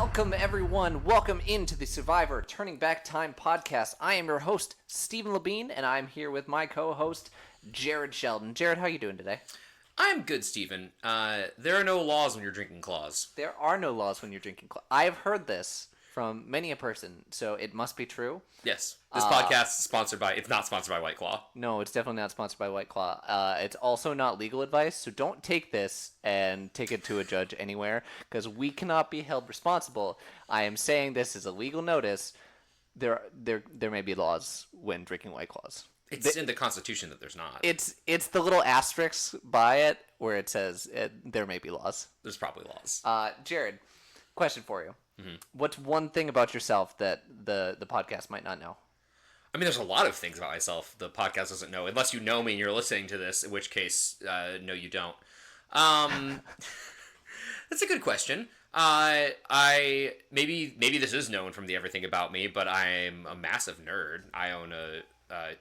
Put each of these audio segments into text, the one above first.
Welcome, everyone. Welcome into the Survivor Turning Back Time podcast. I am your host, Stephen Labine, and I'm here with my co-host, Jared Sheldon. Jared, how are you doing today? I'm good, Stephen. There are no laws when you're drinking claws. There are no laws when you're drinking claws. I have heard this from many a person, so it must be true. Yes. This podcast is sponsored by... It's not sponsored by White Claw. No, it's definitely not sponsored by White Claw. It's also not legal advice, so don't take this and take it to a judge anywhere, because we cannot be held responsible. I am saying this is a legal notice. There may be laws when drinking White Claws. It's in the Constitution that there's not. It's the little asterisk by it where it says there may be laws. There's probably laws. Jared, question for you. Mm-hmm. What's one thing about yourself that the podcast might not know? I mean, there's a lot of things about myself the podcast doesn't know, unless you know me and you're listening to this, in which case, no, you don't. That's a good question. Maybe this is known from the Everything About Me, but I'm a massive nerd. I own a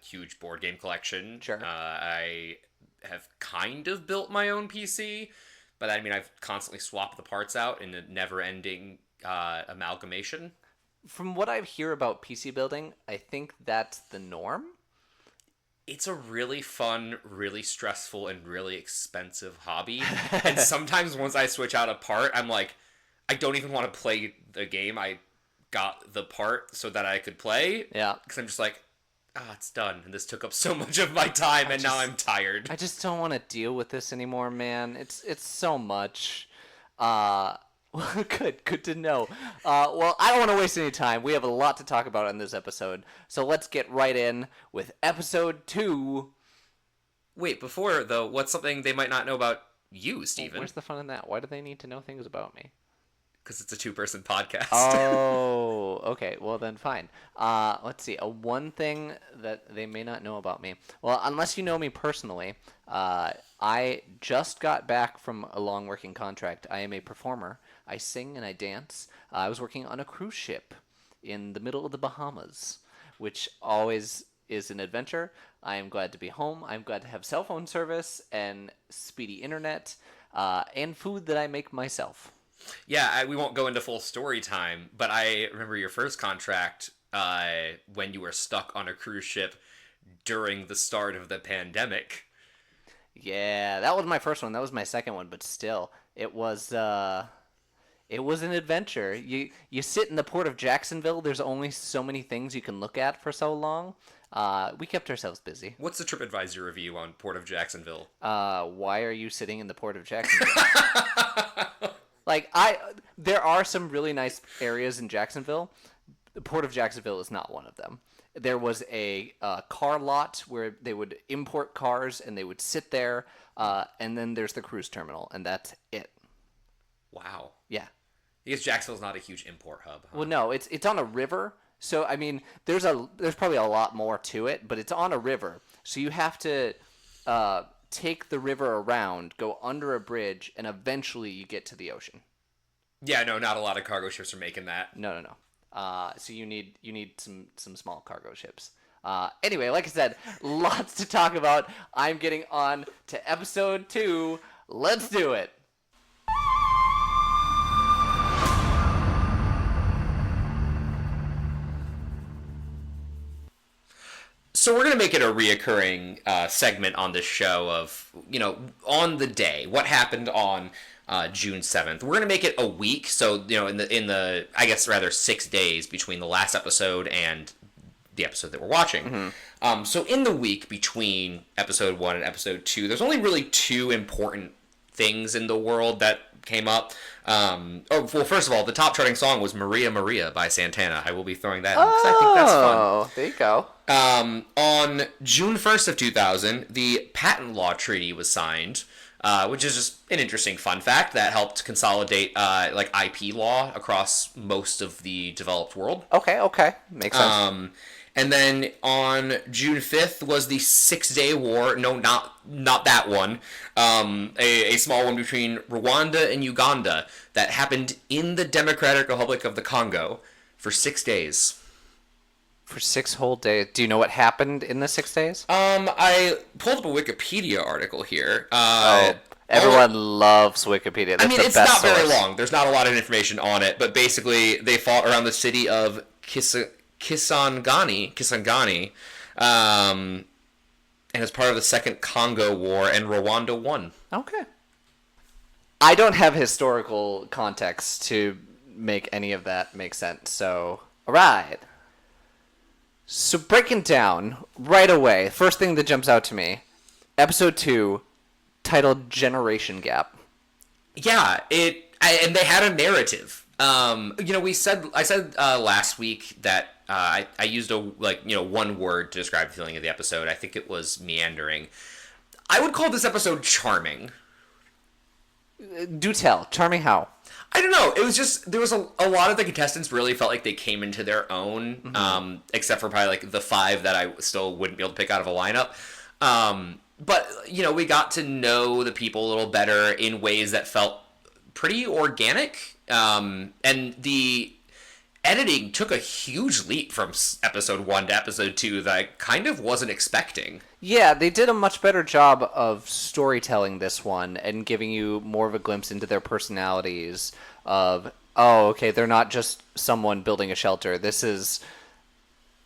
huge board game collection. Sure. I have kind of built my own PC, but I mean, I've constantly swapped the parts out in a never-ending amalgamation. From what I hear about PC building, I think that's the norm. It's a really fun, really stressful, and really expensive hobby. And sometimes once I switch out a part, I'm like, I don't even want to play the game. I got the part so that I could play. Yeah. Because I'm just like, it's done. And this took up so much of my time, and now I'm tired. I just don't want to deal with this anymore, man. It's so much. Good to know. Well, I don't want to waste any time. We have a lot to talk about in this episode. So let's get right in with episode 2. Wait, before, though, what's something they might not know about you, Stephen? Well, where's the fun in that? Why do they need to know things about me? Because it's a two-person podcast. Oh, okay. Well, then fine. Let's see. One thing that they may not know about me. Well, unless you know me personally, I just got back from a long working contract. I am a performer. I sing and I dance. I was working on a cruise ship in the middle of the Bahamas, which always is an adventure. I am glad to be home. I'm glad to have cell phone service and speedy internet and food that I make myself. Yeah, we won't go into full story time, but I remember your first contract when you were stuck on a cruise ship during the start of the pandemic. Yeah, that was my first one. That was my second one, but still, it was an adventure. You sit in the port of Jacksonville. There's only so many things you can look at for so long. We kept ourselves busy. What's the TripAdvisor review on Port of Jacksonville? Why are you sitting in the port of Jacksonville? There are some really nice areas in Jacksonville. The Port of Jacksonville is not one of them. There was a car lot where they would import cars and they would sit there, and then there's the cruise terminal, and that's it. Wow. Yeah. I guess Jacksonville's not a huge import hub. Huh? Well, no, it's on a river, so I mean, there's probably a lot more to it, but it's on a river, so you have to take the river around, go under a bridge, and eventually you get to the ocean. Yeah, no, not a lot of cargo ships are making that. No. So you need some small cargo ships. Anyway, like I said, lots to talk about. I'm getting on to episode 2. Let's do it. So we're going to make it a reoccurring segment on this show of, on the day, what happened on June 7th. We're going to make it a week, so, in the I guess, rather 6 days between the last episode and the episode that we're watching. Mm-hmm. So in the week between episode 1 and episode 2, there's only really 2 important things in the world that came up. First of all, the top charting song was Maria Maria by Santana. I will be throwing that in because I think that's fun. Oh, there you go. On June 1st of 2000, the Patent Law Treaty was signed, which is just an interesting fun fact that helped consolidate IP law across most of the developed world. Okay. Makes sense. And then on June 5th was the 6-Day War. No, not that one. A small one between Rwanda and Uganda that happened in the Democratic Republic of the Congo for 6 days. For 6 whole days. Do you know what happened in the 6 days? I pulled up a Wikipedia article here. Everyone loves Wikipedia. I That's mean, the it's best not very source. long. There's not a lot of information on it, but basically they fought around the city of Kisangani, and as part of the Second Congo War, and Rwanda won. Okay. I don't have historical context to make any of that make sense. So, all right. So breaking down right away, first thing that jumps out to me, episode 2, titled Generation Gap. Yeah, and they had a narrative. I said last week that I used one word to describe the feeling of the episode. I think it was meandering. I would call this episode charming. Do tell. Charming how? I don't know. It was just there was a lot of the contestants really felt like they came into their own, except for probably like the 5 that I still wouldn't be able to pick out of a lineup. But we got to know the people a little better in ways that felt pretty organic, and the editing took a huge leap from episode 1 to episode 2 that I kind of wasn't expecting. Yeah, they did a much better job of storytelling this one and giving you more of a glimpse into their personalities of, oh, okay, they're not just someone building a shelter. This is,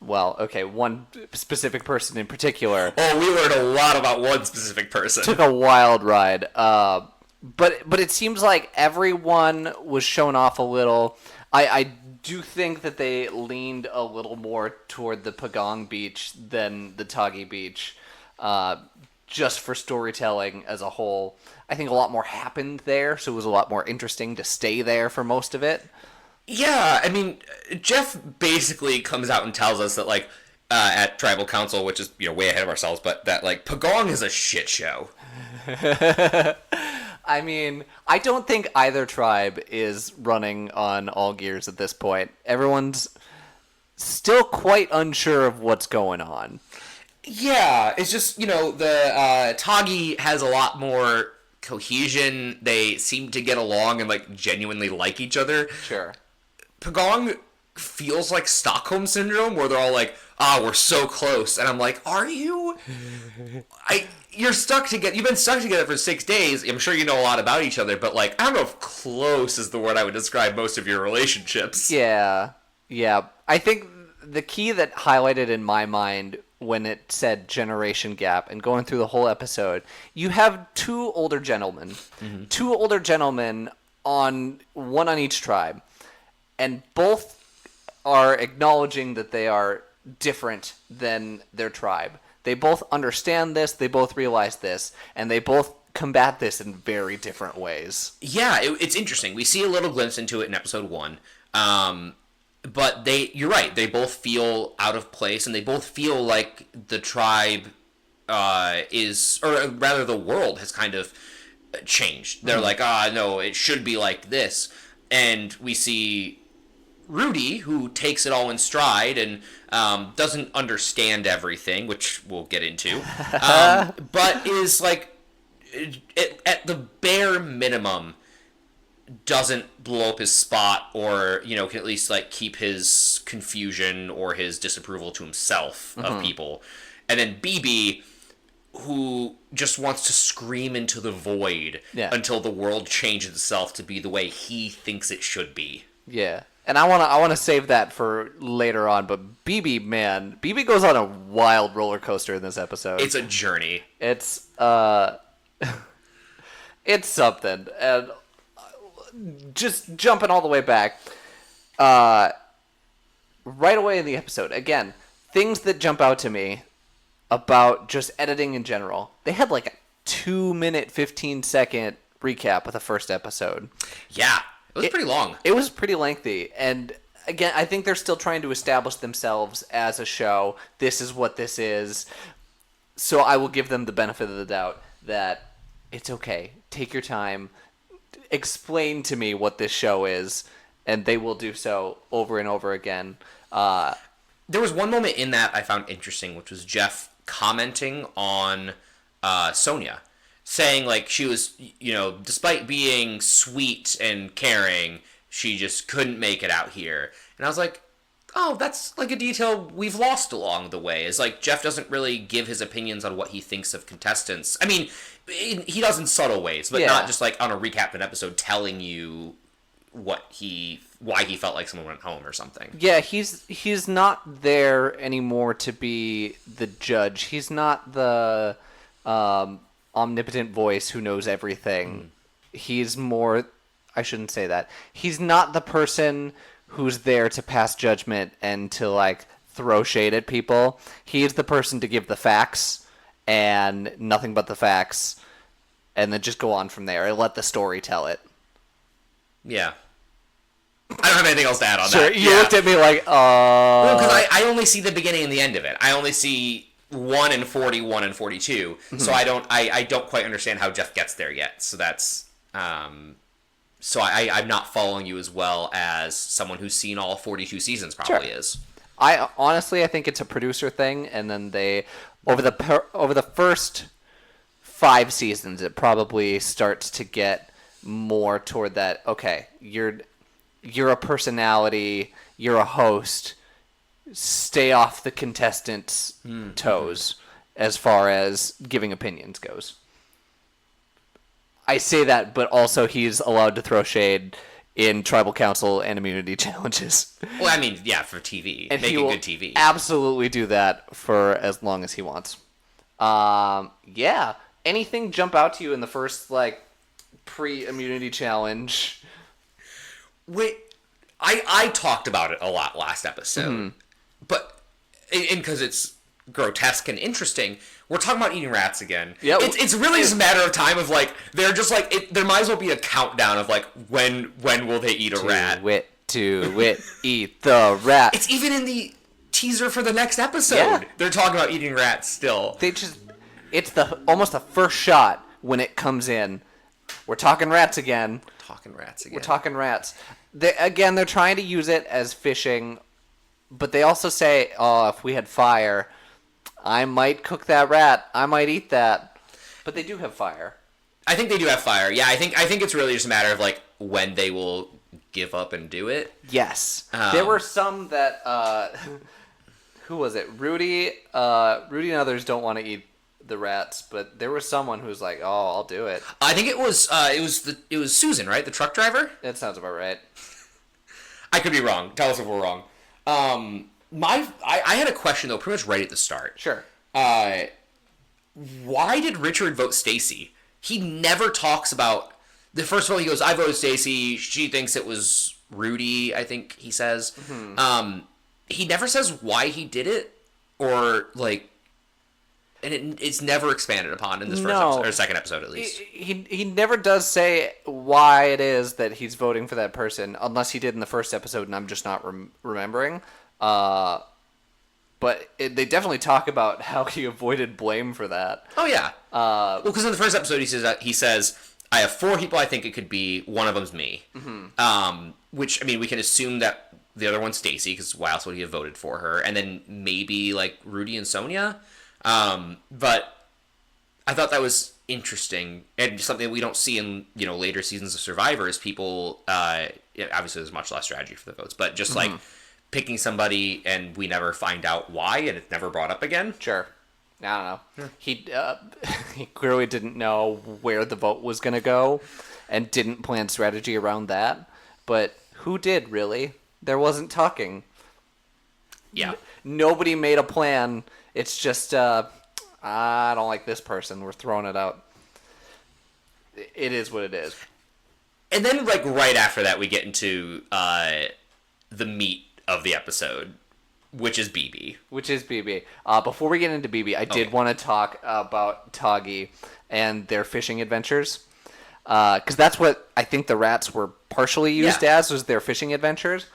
well, okay, one specific person in particular. Oh, we learned a lot about one specific person. Took a wild ride. But it seems like everyone was shown off a little. I do think that they leaned a little more toward the Pagong Beach than the Tagi Beach, just for storytelling as a whole. I think a lot more happened there, so it was a lot more interesting to stay there for most of it. Yeah, I mean, Jeff basically comes out and tells us that, like, at Tribal Council, which is, way ahead of ourselves, but that, like, Pagong is a shit show. I mean, I don't think either tribe is running on all gears at this point. Everyone's still quite unsure of what's going on. Yeah, it's just, the Tagi has a lot more cohesion. They seem to get along and, like, genuinely like each other. Sure. Pagong feels like Stockholm Syndrome, where they're all like, we're so close. And I'm like, are you? You're stuck together. You've been stuck together for 6 days. I'm sure you know a lot about each other, but, like, I don't know if close is the word I would describe most of your relationships. Yeah. I think the key that highlighted in my mind when it said generation gap and going through the whole episode, you have 2 older gentlemen. Mm-hmm. 2 older gentlemen one on each tribe. And both are acknowledging that they are different than their tribe. They both understand this, they both realize this, and they both combat this in very different ways. Yeah, it's interesting. We see a little glimpse into it in episode 1. But you're right, they both feel out of place, and they both feel like the tribe or rather the world has kind of changed. They're like, no, it should be like this. And we see Rudy, who takes it all in stride and doesn't understand everything, which we'll get into, but is like, at the bare minimum, doesn't blow up his spot, or can at least like keep his confusion or his disapproval to himself of people. And then BB, who just wants to scream into the void until the world changes itself to be the way he thinks it should be. Yeah. And I want to save that for later on, but BB goes on a wild roller coaster in this episode. It's a journey. It's it's something. And just jumping all the way back, right away in the episode, again, things that jump out to me about just editing in general. They had like a 2-minute, 15-second recap of the first episode. Yeah. It was pretty long. It was pretty lengthy. And again, I think they're still trying to establish themselves as a show. This is what this is. So I will give them the benefit of the doubt that it's okay. Take your time. Explain to me what this show is. And they will do so over and over again. There was one moment in that I found interesting, which was Jeff commenting on Sonia. Saying, like, she was, despite being sweet and caring, she just couldn't make it out here. And I was like, oh, that's like a detail we've lost along the way. Is like Jeff doesn't really give his opinions on what he thinks of contestants. I mean, he does in subtle ways, but Yeah. not just like on a recap of an episode telling you why he felt like someone went home or something. Yeah, he's not there anymore to be the judge. He's not the omnipotent voice who knows everything. He's more. I shouldn't say that. He's not the person who's there to pass judgment and to like throw shade at people. He's the person to give the facts and nothing but the facts, and then just go on from there and let the story tell it. Yeah. I don't have anything else to add on Sure, that. you Yeah. looked at me like, Well, because I only see the beginning and the end of it. I only see 1 and 40, 1 and 42. So I don't quite understand how Jeff gets there yet. So that's so I'm not following you as well as someone who's seen all 42 seasons probably Sure. is. I honestly think it's a producer thing, and then they over the first 5 seasons, it probably starts to get more toward that. Okay, you're a personality, you're a host. Stay off the contestants' toes as far as giving opinions goes. I say that, but also he's allowed to throw shade in tribal council and immunity challenges. Well, I mean, yeah, for TV, And he making will good TV. absolutely do that for as long as he wants. Yeah. Anything jump out to you in the first like pre-immunity challenge? Wait, I talked about it a lot last episode, but because it's grotesque and interesting, we're talking about eating rats again. Yeah, it's really just a matter of time of like they're just like there might as well be a countdown of like when will they eat a rat? To wit, eat the rat. It's even in the teaser for the next episode. Yeah. They're talking about eating rats still. It's almost the first shot when it comes in. We're talking rats again. Talking rats again. We're talking rats. They're trying to use it as fishing, but they also say, "Oh, if we had fire, I might cook that rat. I might eat that." But they do have fire. I think they do have fire. Yeah, I think it's really just a matter of like when they will give up and do it. Yes, there were some that. Who was it? Rudy. Rudy and others don't want to eat the rats, but there was someone who was like, "Oh, I'll do it." I think it was Susan, right? The truck driver? That sounds about right. I could be wrong. Tell us if we're wrong. I had a question though, pretty much right at the start. Sure. Why did Richard vote Stacy? He never talks about the first of all. He goes, "I voted Stacy." She thinks it was Rudy. I think he says. He never says why he did it, or like. And it's never expanded upon in this first episode, or second episode at least. He never does say why it is that he's voting for that person, unless he did in the first episode, and I'm just not remembering. But they definitely talk about how he avoided blame for that. Oh yeah. Well, because in the first episode he says I have 4 people I think it could be. One of them's me. Which I mean we can assume that the other one's Stacy because why else would he have voted for her? And then maybe like Rudy and Sonia. But I thought that was interesting and something that we don't see in later seasons of Survivor is people obviously there's much less strategy for the votes, but just like picking somebody and we never find out why and it's never brought up again. Sure. I don't know. He clearly didn't know where the vote was going to go and didn't plan strategy around that. But who did, really? There wasn't talking. Yeah. Nobody made a plan. It's just, I don't like this person. We're throwing it out. It is what it is. And then, like, right after that, we get into the meat of the episode, which is BB. Before we get into BB, I did want to talk about Toggy and their fishing adventures. Because that's what I think the rats were partially used as, was their fishing adventures.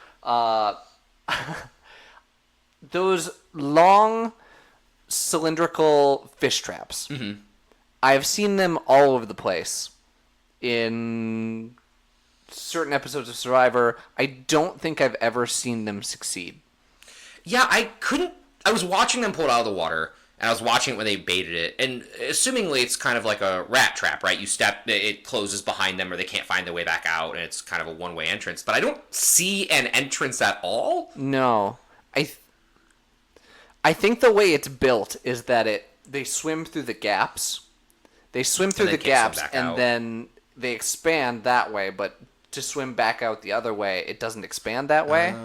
Those long cylindrical fish traps. I've seen them all over the place in certain episodes of Survivor. I don't think I've ever seen them succeed. Yeah, I was watching them pull it out of the water, and I was watching it when they baited it, and assumingly it's kind of like a rat trap, right? You step, it closes behind them, or they can't find their way back out, and it's kind of a one-way entrance. But I don't see an entrance at all. No. I I think the way it's built is that they swim through the gaps. They swim through the then can't swim gaps back and out. then they expand that way, but to swim back out the other way, it doesn't expand that way.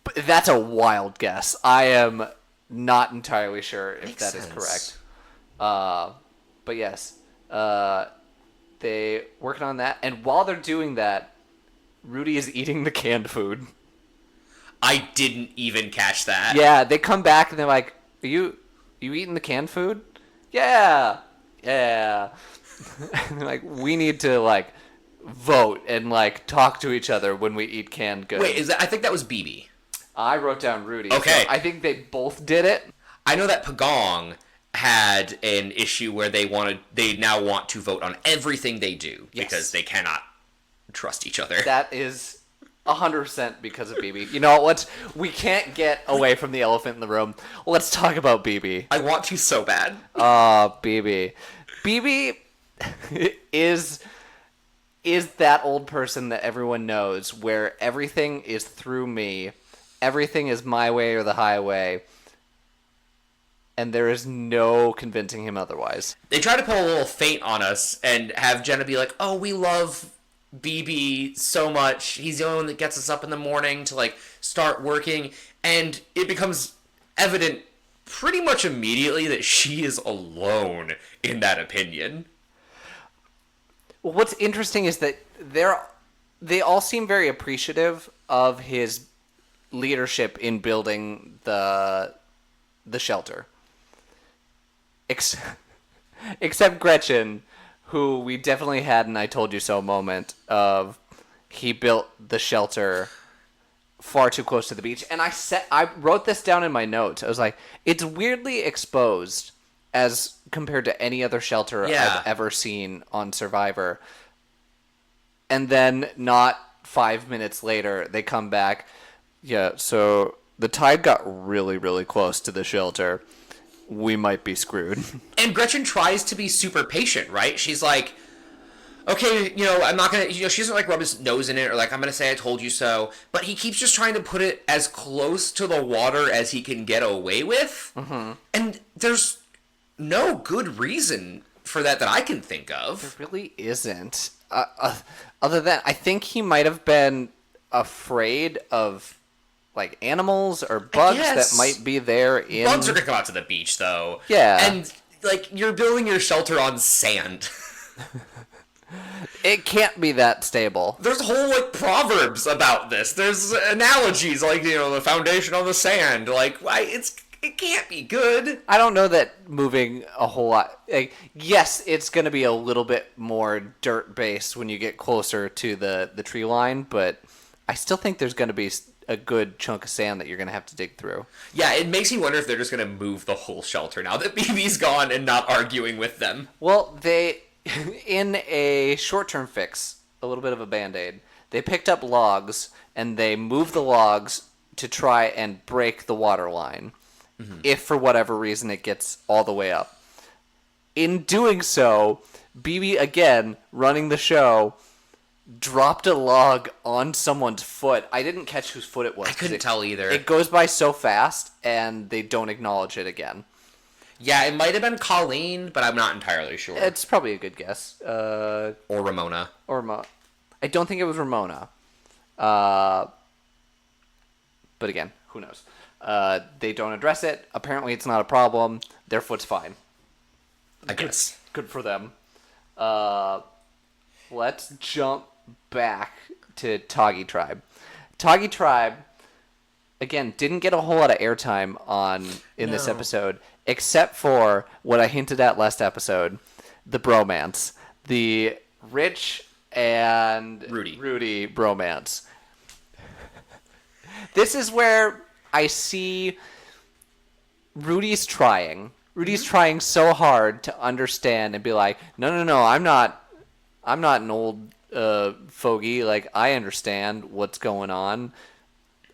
But that's a wild guess. I am not entirely sure if Makes that is sense. correct. But yes, they working on that, and while they're doing that, Rudy is eating the canned food. I didn't even catch that. Yeah, they come back and they're like, "Are you eating the canned food?" Yeah, yeah. And they're like, we need to like vote and like talk to each other when we eat canned goods. Wait, I think that was BB. I wrote down Rudy. Okay. So I think they both did it. I know that Pagong had an issue where they now want to vote on everything they do Yes. because they cannot trust each other. That is 100% because of BB. You know what? We can't get away from the elephant in the room. Let's talk about BB. I want to so bad. BB. BB is that old person that everyone knows where everything is through me. Everything is my way or the highway. And there is no convincing him otherwise. They try to pull a little feint on us and have Jenna be like, "Oh, we love BB so much. He's the only one that gets us up in the morning to like start working." And it becomes evident pretty much immediately that she is alone in that opinion. Well, what's interesting is that they all seem very appreciative of his leadership in building the shelter. Except Gretchen, who we definitely had an "I told you so" moment of he built the shelter far too close to the beach. And I wrote this down in my notes. I was like, it's weirdly exposed as compared to any other shelter Yeah. I've ever seen on Survivor. And then not 5 minutes later, they come back. Yeah, so the tide got really, really close to the shelter. We might be screwed. And Gretchen tries to be super patient, right? She's like, okay, I'm not gonna, she doesn't like rub his nose in it or like, I'm gonna say I told you so. But he keeps just trying to put it as close to the water as he can get away with. Mm-hmm. And there's no good reason for that I can think of. There really isn't. Other than, I think he might have been afraid of like animals or bugs that might be there in... Bugs are gonna come out to the beach, though. Yeah. And, like, you're building your shelter on sand. It can't be that stable. There's whole, like, proverbs about this. There's analogies, like, the foundation on the sand. Like, it can't be good. I don't know that moving a whole lot... Like, yes, it's going to be a little bit more dirt-based when you get closer to the tree line, but I still think there's going to be a good chunk of sand that you're going to have to dig through. Yeah, it makes me wonder if they're just going to move the whole shelter now that BB's gone and not arguing with them. Well, they, in a short-term fix, a little bit of a Band-Aid, they picked up logs and they moved the logs to try and break the water line. Mm-hmm. If for whatever reason it gets all the way up. In doing so, BB, again, running the show, dropped a log on someone's foot. I didn't catch whose foot it was. I couldn't tell either. It goes by so fast, and they don't acknowledge it again. Yeah, it might have been Colleen, but I'm not entirely sure. It's probably a good guess. Or Ramona. I don't think it was Ramona. But again, who knows? They don't address it. Apparently, it's not a problem. Their foot's fine. I guess. Good for them. Let's jump back to Toggy Tribe. Toggy Tribe, again, didn't get a whole lot of airtime in this episode, except for what I hinted at last episode, the bromance. The Rich and Rudy bromance. This is where I see Rudy's trying. Rudy's trying so hard to understand and be like, no, I'm not an old fogey. Like, I understand what's going on.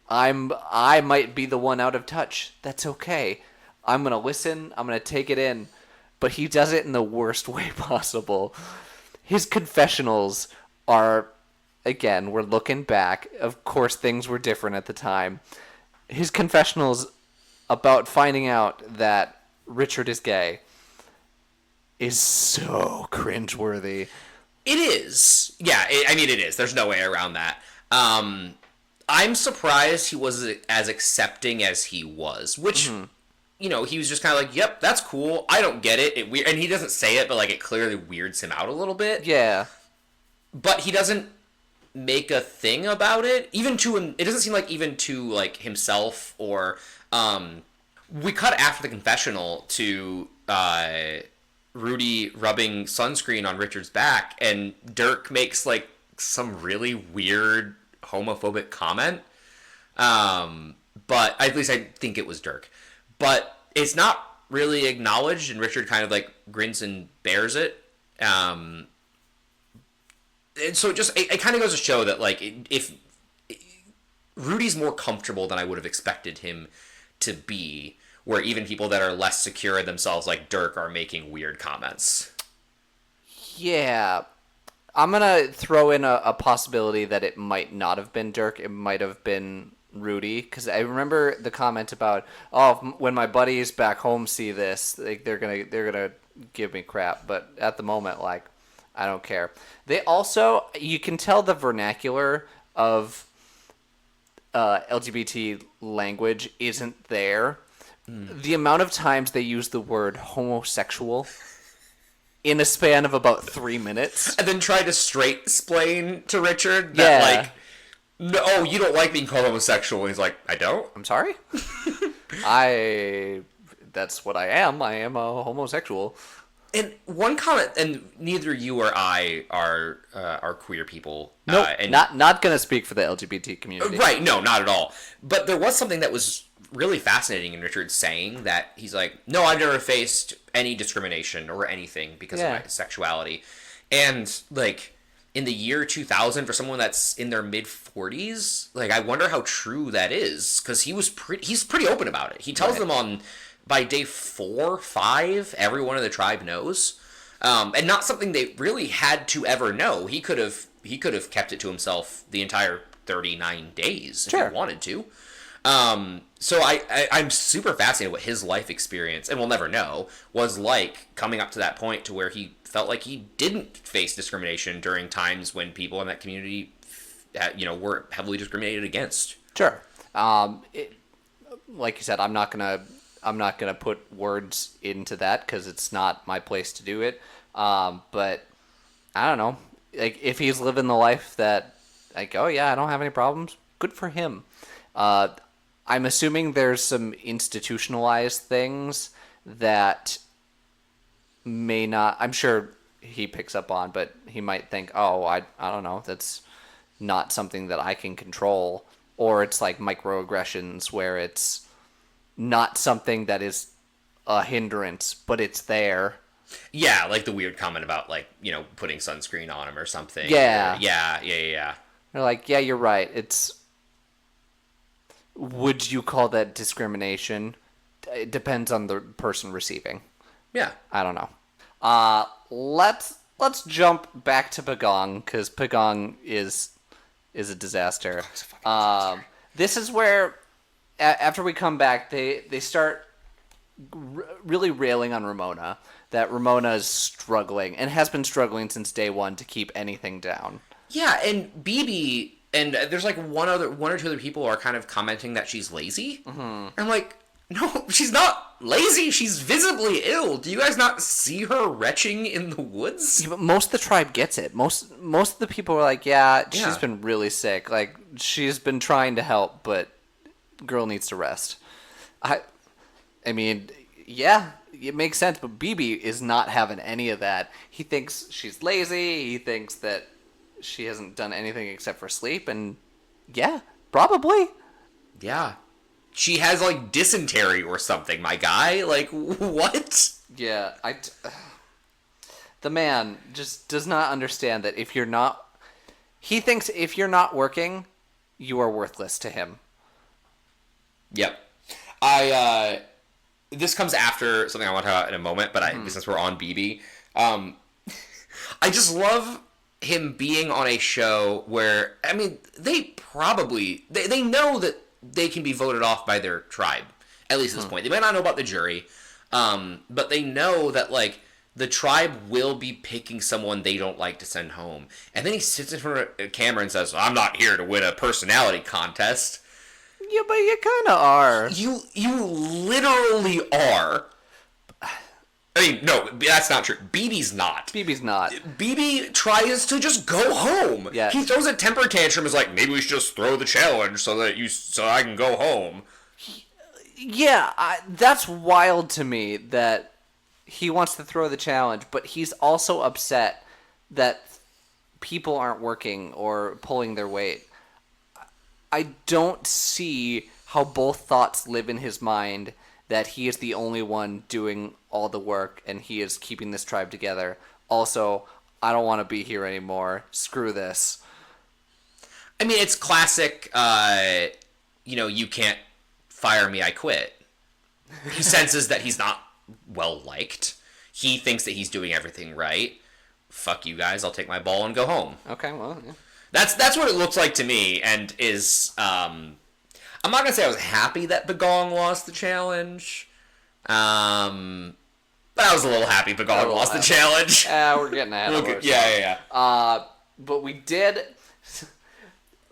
I might be the one out of touch. That's okay. I'm gonna listen. I'm gonna take it in. But he does it in the worst way possible. His confessionals are, again, we're looking back. Of course, things were different at the time. his confessionals about finding out that Richard is gay is so cringeworthy. It is. Yeah, I mean, it is. There's no way around that. I'm surprised he was as accepting as he was, which, he was just kind of like, yep, that's cool. I don't get it. And he doesn't say it, but, like, it clearly weirds him out a little bit. Yeah. But he doesn't make a thing about it. Even to him, it doesn't seem like even to, like, himself or, we cut after the confessional to, Rudy rubbing sunscreen on Richard's back, and Dirk makes, like, some really weird homophobic comment. But at least I think it was Dirk. But it's not really acknowledged, and Richard kind of, like, grins and bears it. And so it kind of goes to show that, like, if Rudy's more comfortable than I would have expected him to be, where even people that are less secure in themselves, like Dirk, are making weird comments. Yeah. I'm going to throw in a possibility that it might not have been Dirk. It might have been Rudy. Because I remember the comment about, when my buddies back home see this, like, they're gonna give me crap. But at the moment, like, I don't care. They also, you can tell the vernacular of LGBT language isn't there. The amount of times they use the word homosexual in a span of about 3 minutes. And then try to straight-splain to Richard that, like, no, you don't like being called homosexual. And he's like, I don't? I'm sorry? That's what I am. I am a homosexual. And one comment, and neither you or I are queer people. Nope, not going to speak for the LGBT community. Right, no, not at all. But there was something that was really fascinating in Richard saying that he's like, no, I've never faced any discrimination or anything because of my sexuality. And, like, in the year 2000, for someone that's in their mid-40s, like, I wonder how true that is, because he's pretty open about it. He tells them by day 4, 5, everyone in the tribe knows. And not something they really had to ever know. He could have kept it to himself the entire 39 days if he wanted to. So I'm super fascinated what his life experience, and we'll never know, was like coming up to that point to where he felt like he didn't face discrimination during times when people in that community, were heavily discriminated against. Sure. Like you said, I'm not gonna put words into that because it's not my place to do it. But I don't know. Like, if he's living the life that, like, oh yeah, I don't have any problems, good for him. I'm assuming there's some institutionalized things that may not, I'm sure he picks up on, but he might think, oh, I don't know, that's not something that I can control. Or it's like microaggressions where it's not something that is a hindrance, but it's there. Yeah, like the weird comment about, like, putting sunscreen on him or something. Yeah. Yeah. They're like, yeah, you're right. Would you call that discrimination? It depends on the person receiving. Yeah. I don't know. Let's jump back to Pagong, because Pagong is a disaster. This is where, after we come back, they start really railing on Ramona, that Ramona is struggling, and has been struggling since day one to keep anything down. Yeah, and BB, and there's like one or two other people are kind of commenting that she's lazy. Mm-hmm. I'm like, no, she's not lazy. She's visibly ill. Do you guys not see her retching in the woods? Yeah, but most of the tribe gets it. Most of the people are like, yeah, she's been really sick. Like, she's been trying to help, but girl needs to rest. I mean, yeah, it makes sense, but BB is not having any of that. He thinks she's lazy. He thinks that she hasn't done anything except for sleep, and yeah, probably. Yeah. She has, like, dysentery or something, my guy. Like, what? Yeah, the man just does not understand that if you're not... He thinks if you're not working, you are worthless to him. Yep. This comes after something I want to talk about in a moment, but since we're on BB, I just love him being on a show where, I mean, they know that they can be voted off by their tribe. At least at this point. They might not know about the jury, but they know that, like, the tribe will be picking someone they don't like to send home. And then he sits in front of a camera and says, I'm not here to win a personality contest. Yeah, but you kind of are. You literally are. I mean, no, that's not true. BB's not. BB's not. BB tries to just go home. Yeah. He throws a temper tantrum, is like, maybe we should just throw the challenge so I can go home. Yeah, that's wild to me that he wants to throw the challenge, but he's also upset that people aren't working or pulling their weight. I don't see how both thoughts live in his mind, that he is the only one doing all the work and he is keeping this tribe together. Also, I don't want to be here anymore. Screw this. I mean, it's classic, you can't fire me, I quit. He senses that he's not well-liked. He thinks that he's doing everything right. Fuck you guys, I'll take my ball and go home. Okay, well, yeah. That's what it looks like to me, and is, I'm not going to say I was happy that Bagong lost the challenge, but I was a little happy Bagong lost the challenge. We're getting ahead of ourselves. Yeah. But we did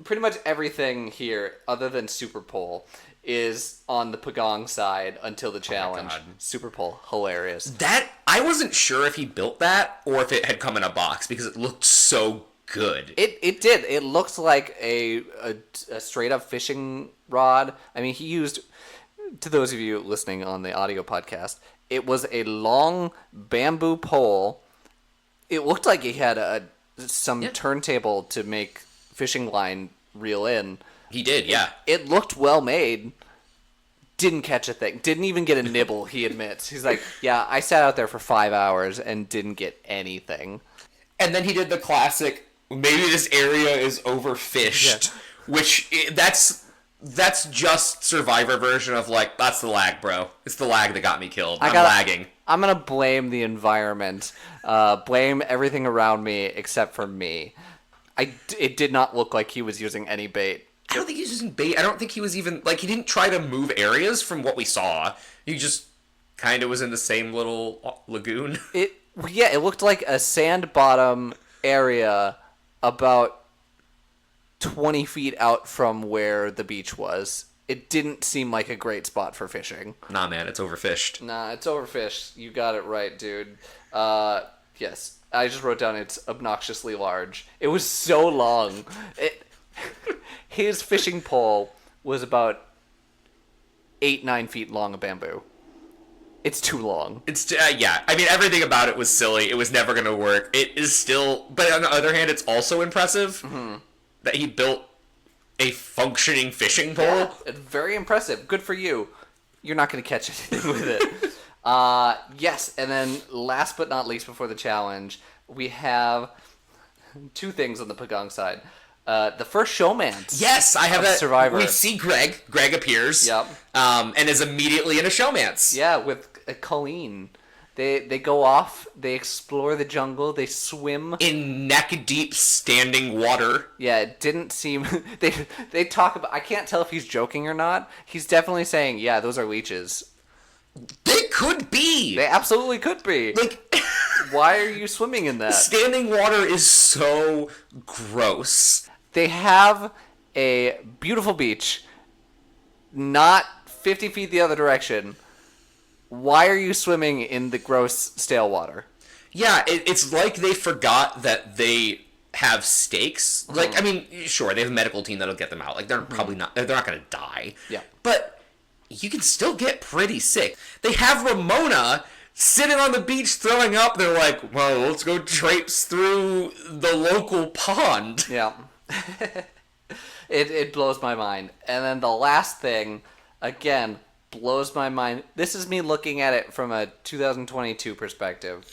pretty much everything here, other than Super Pole, is on the Pagong side until the challenge. God. Super Pole, hilarious. That, I wasn't sure if he built that or if it had come in a box because it looked so good. It did. It looked like a straight up fishing rod. I mean, he used, to those of you listening on the audio podcast, it was a long bamboo pole. It looked like he had some turntable to make fishing line reel in. He did, yeah. It looked well made. Didn't catch a thing. Didn't even get a nibble, he admits. He's like, yeah, I sat out there for 5 hours and didn't get anything. And then he did the classic, maybe this area is overfished, which, that's just Survivor version of, like, that's the lag, bro. It's the lag that got me killed. I'm lagging. I'm going to blame the environment. Blame everything around me except for me. It did not look like he was using any bait. I don't think he was using bait. I don't think he was even, like, he didn't try to move areas from what we saw. He just kind of was in the same little lagoon. It looked like a sand bottom area about 20 feet out from where the beach was. It didn't seem like a great spot for fishing. Nah, man, it's overfished. Nah, it's overfished. You got it right, dude. Yes. I just wrote down it's obnoxiously large. It was so long. His fishing pole was about 8-9 feet long of bamboo. It's too long. It's yeah. I mean, everything about it was silly. It was never going to work. It is still, but on the other hand, it's also impressive that he built a functioning fishing pole. Yeah, it's very impressive. Good for you. You're not going to catch anything with it. Yes, and then last but not least before the challenge, we have two things on the Pagong side. The first showmance. Yes, I have that. Survivor. We see Greg. Greg appears. Yep. And is immediately in a showmance. Yeah, with Colleen. They go off. They explore the jungle. They swim in neck deep standing water. Yeah, it didn't seem. They talk about. I can't tell if he's joking or not. He's definitely saying, "Yeah, those are leeches." They could be. They absolutely could be. Like, why are you swimming in that? Standing water is so gross. They have a beautiful beach, not 50 feet the other direction. Why are you swimming in the gross, stale water? Yeah, it's like they forgot that they have stakes. Mm-hmm. Like, I mean, sure, they have a medical team that'll get them out. Like, they're probably not. They're not going to die. Yeah, but you can still get pretty sick. They have Ramona sitting on the beach throwing up. They're like, well, let's go traipse through the local pond. Yeah. It blows my mind. And then the last thing, again, blows my mind. This is me looking at it from a 2022 perspective.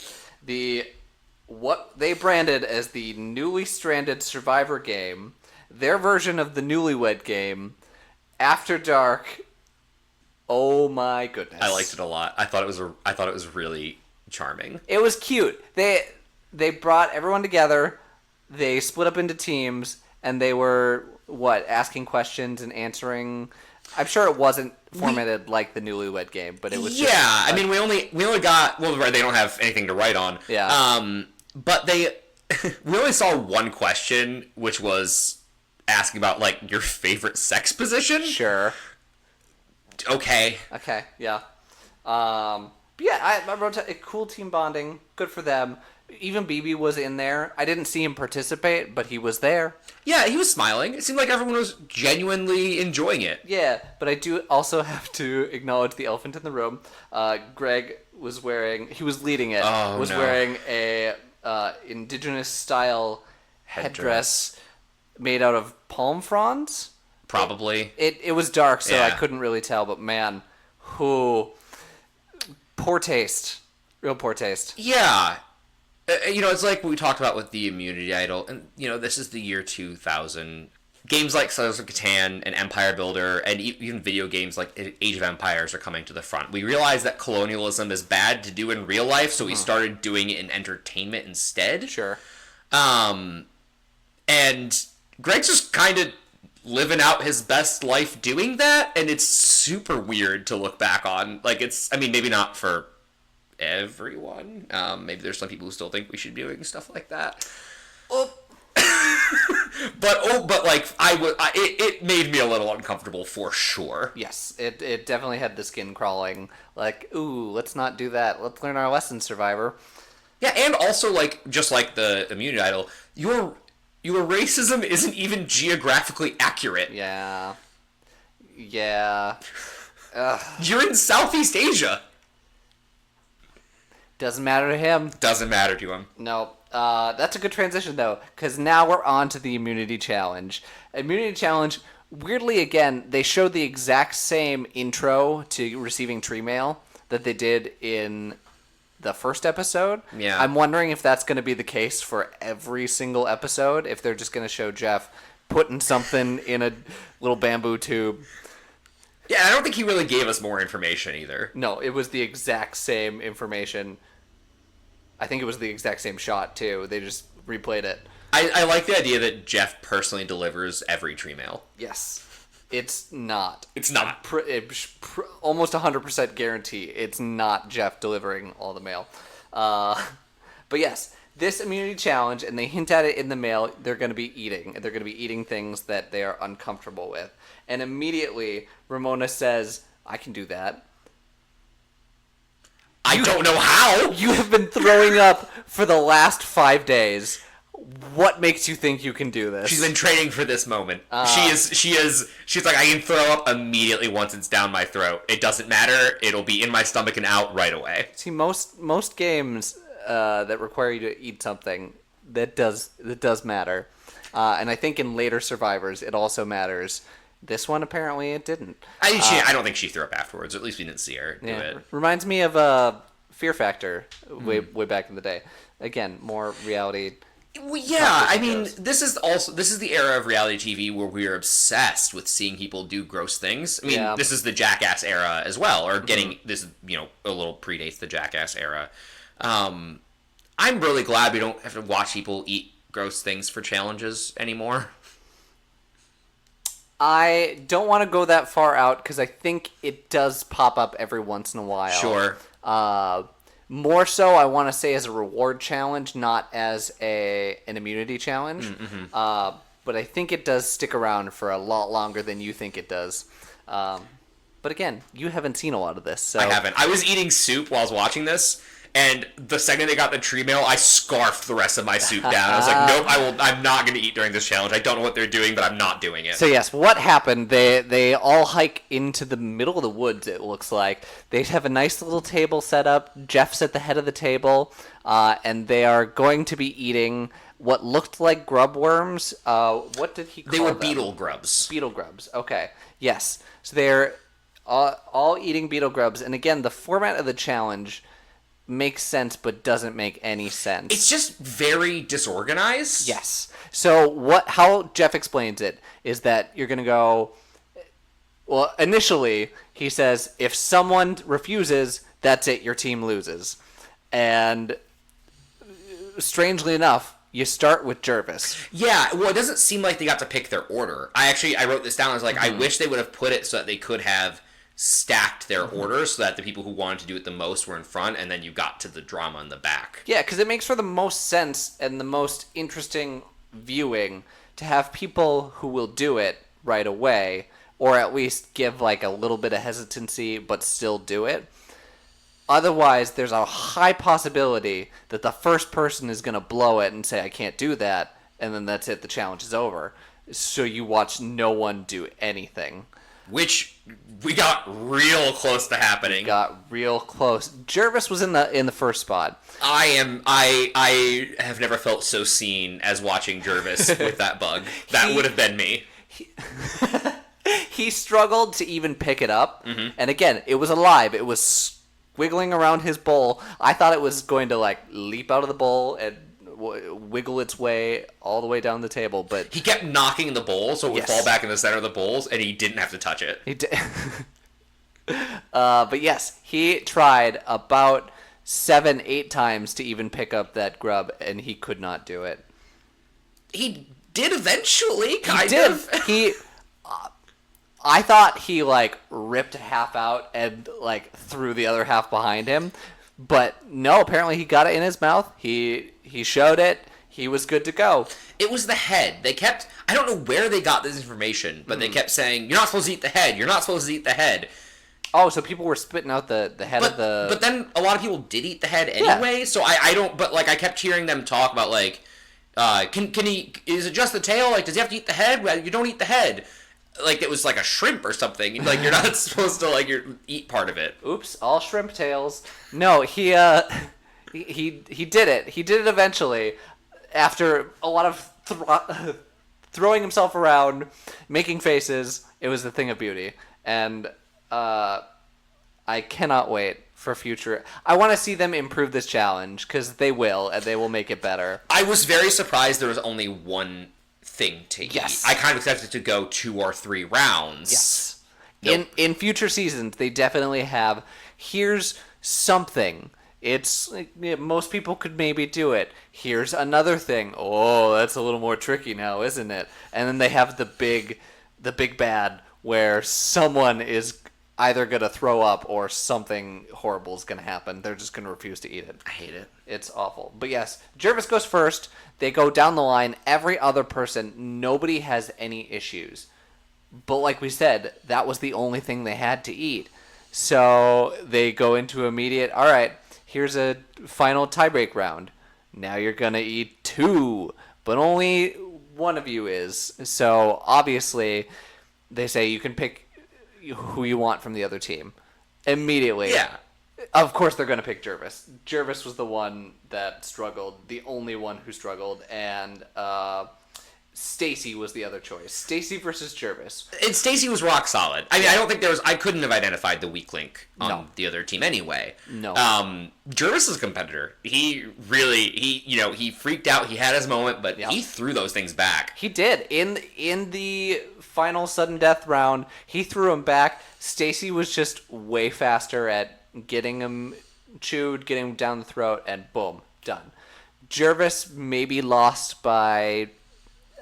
What they branded as the newly stranded Survivor game, their version of the Newlywed Game, After Dark. Oh my goodness! I liked it a lot. I thought it was really charming. It was cute. They brought everyone together. They split up into teams, and they were asking questions and answering. I'm sure it wasn't formatted like the Newlywed Game, but it was. Yeah, just, I mean, we only got they don't have anything to write on. Yeah. But we only saw one question, which was asking about like your favorite sex position. Sure. Okay. Okay. Yeah. But yeah, I wrote cool team bonding. Good for them. Even BB was in there. I didn't see him participate, but he was there. Yeah, he was smiling. It seemed like everyone was genuinely enjoying it. Yeah, but I do also have to acknowledge the elephant in the room. Greg was wearing. He was leading it. Oh, was no. wearing a indigenous style headdress made out of palm fronds. Probably. It was dark, so I Yeah. couldn't really tell. But man, poor taste. Real poor taste. Yeah. It's like we talked about with the immunity idol, and this is the year 2000. Games like Settlers of Catan and Empire Builder, and even video games like Age of Empires are coming to the front. We realized that colonialism is bad to do in real life, so we started doing it in entertainment instead. Sure. And Greg's just kind of living out his best life doing that, and it's super weird to look back on. Like, maybe not for everyone. Maybe there's some people who still think we should be doing stuff like that. But like it made me a little uncomfortable for sure. Yes, it definitely had the skin crawling. Like, ooh, let's not do that. Let's learn our lesson, Survivor. Yeah, and also like just like the immunity idol, your racism isn't even geographically accurate. Yeah. Yeah. Ugh. You're in Southeast Asia. Doesn't matter to him. Doesn't matter to him. No. That's a good transition, though, because now we're on to the Immunity Challenge. Immunity Challenge, weirdly, again, they showed the exact same intro to receiving tree mail that they did in the first episode. Yeah. I'm wondering if that's going to be the case for every single episode, if they're just going to show Jeff putting something in a little bamboo tube. Yeah, I don't think he really gave us more information either. No, it was the exact same information. I think it was the exact same shot, too. They just replayed it. I like the idea that Jeff personally delivers every tree mail. Yes. It's not. It's not. Almost 100% guarantee it's not Jeff delivering all the mail. But yes, this immunity challenge, and they hint at it in the mail, they're going to be eating. They're going to be eating things that they are uncomfortable with. And immediately, Ramona says, I can do that. I don't know how. You have been throwing up for the last 5 days. What makes you think you can do this? She's been training for this moment. She's like, I can throw up immediately once it's down my throat. It doesn't matter. It'll be in my stomach and out right away. See, most games that require you to eat something, that does matter. And I think in later Survivors, it also matters. This one, apparently, it didn't. I don't think she threw up afterwards. Or at least we didn't see her do it. Reminds me of Fear Factor way back in the day. Again, more reality. Well, yeah, I mean, this is the era of reality TV where we are obsessed with seeing people do gross things. I mean, this is the Jackass era as well, or getting this, a little predates the Jackass era. I'm really glad we don't have to watch people eat gross things for challenges anymore. I don't want to go that far out because I think it does pop up every once in a while. Sure. More so, I want to say as a reward challenge, not as an immunity challenge. But I think it does stick around for a lot longer than you think it does. But again, you haven't seen a lot of this. So. I haven't. I was eating soup while I was watching this, and the second they got the tree mail, I scarfed the rest of my soup down. I was like, nope, I'm not going to eat during this challenge. I don't know what they're doing, but I'm not doing it. So yes, what happened? They all hike into the middle of the woods, it looks like. They have a nice little table set up. Jeff's at the head of the table, and they are going to be eating what looked like grub worms. What did he call them? They were beetle grubs. Beetle grubs, okay. Yes. So they're all eating beetle grubs. And again, the format of the challenge makes sense but doesn't make any sense. It's just very disorganized. Yes. So how Jeff explains it is that you're going to go... Well, initially, he says, if someone refuses, that's it, your team loses. And strangely enough, you start with Jervis. Yeah, well, it doesn't seem like they got to pick their order. I wrote this down. I was like, I wish they would have put it so that they could have stacked their orders so that the people who wanted to do it the most were in front, and then you got to the drama in the back. Yeah, because it makes for the most sense and the most interesting viewing to have people who will do it right away, or at least give like a little bit of hesitancy but still do it. Otherwise, there's a high possibility that the first person is going to blow it and say, I can't do that, and then that's it, the challenge is over. So you watch no one do anything. Which we got real close to happening. Got real close. Jervis was in the first spot. I have never felt so seen as watching Jervis with that bug. That would have been me. He struggled to even pick it up. Mm-hmm. And again, it was alive. It was wiggling around his bowl. I thought it was going to like leap out of the bowl and wiggle its way all the way down the table, but he kept knocking the bowl so it would fall back in the center of the bowls, and he didn't have to touch it. He did. But yes, he tried about 7-8 times to even pick up that grub, and he could not do it. He did eventually, kind he did. of. He I thought he like ripped half out and like threw the other half behind him, but no, apparently he got it in his mouth. He showed it. He was good to go. It was the head. They kept, I don't know where they got this information, but they kept saying, you're not supposed to eat the head. You're not supposed to eat the head. Oh, so people were spitting out the head of the... But then a lot of people did eat the head anyway, so I don't, but like I kept hearing them talk about like, can he, is it just the tail? Like, does he have to eat the head? Well, you don't eat the head. Like, it was like a shrimp or something. Like, you're not supposed to like eat part of it. Oops, all shrimp tails. No, he did it. He did it eventually after a lot of throwing himself around, making faces. It was the thing of beauty. And I cannot wait for future. I want to see them improve this challenge because they will, and they will make it better. I was very surprised there was only one thing to eat. Yes. I kind of expected it to go 2 or 3 rounds. Yes. Nope. In future seasons, they definitely have. Here's something. It's most people could maybe do it. Here's another thing. Oh, that's a little more tricky now, isn't it? And then they have the big bad where someone is either gonna throw up or something horrible is gonna happen. They're just gonna refuse to eat it. I hate it. It's awful. But yes, Jervis goes first. They go down the line. Every other person, nobody has any issues. But like we said, that was the only thing they had to eat. So they go into immediate, all right, here's a final tiebreak round. Now you're going to eat 2, but only one of you is. So obviously, they say you can pick who you want from the other team. Immediately. Yeah. Of course they're going to pick Jervis. Jervis was the one that struggled, the only one who struggled, and Stacy was the other choice. Stacy versus Jervis. And Stacy was rock solid. I mean, I don't think I couldn't have identified the weak link on the other team anyway. No. Jervis is a competitor. He freaked out. He had his moment, but he threw those things back. He did. In the final sudden death round, he threw him back. Stacy was just way faster at getting him chewed, getting him down the throat, and boom, done. Jervis maybe lost by